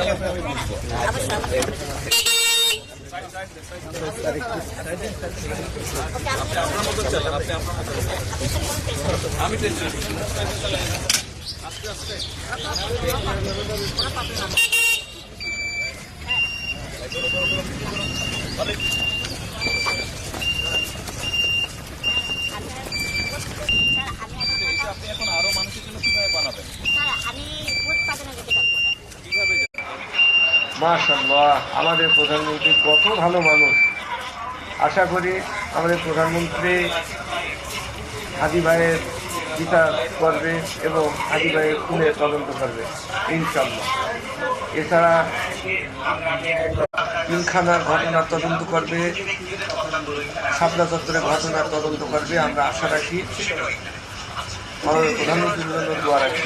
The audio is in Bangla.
আমি আপনি এখন আরো মানুষের জন্য কিভাবে বানাবেন? মাশাআল্লাহ, আমাদের প্রধানমন্ত্রী কত ভালো মানুষ। আশা করি আমাদের প্রধানমন্ত্রী হাদি ভাইয়ের বিচার করবে এবং হাদি ভাইয়ের খুনে তদন্ত করবে ইনশাআল্লাহ। এছাড়া পিলখানার ঘটনার তদন্ত করবে, শাপলা চত্বরের ঘটনার তদন্ত করবে। আমরা আশা রাখি, আমাদের প্রধানমন্ত্রীর জন্য দোয়া রাখি।